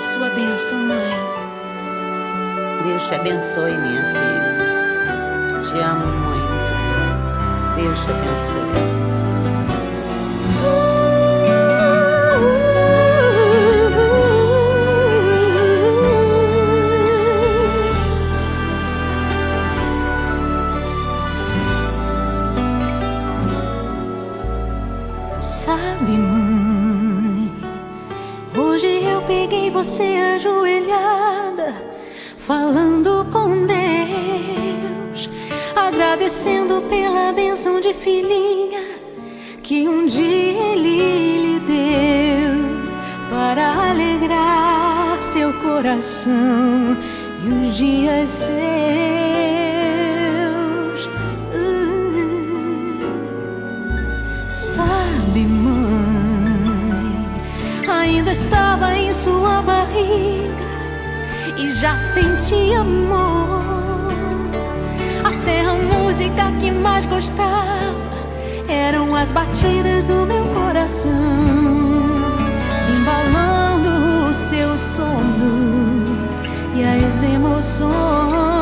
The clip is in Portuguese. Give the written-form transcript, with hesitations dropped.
a sua bênção, mãe. Deus te abençoe, minha filha. Te amo muito. Deus te abençoe. Sabe, mãe, hoje eu peguei você ajoelhada, falando com Deus, agradecendo pela bênção de filhinha que um dia Ele lhe deu, para alegrar seu coração e os dias seus. Sabe, mãe, ainda estava em sua barriga e já sentia amor. Até a música que mais gostava eram as batidas do meu coração, embalando o seu sono e as emoções.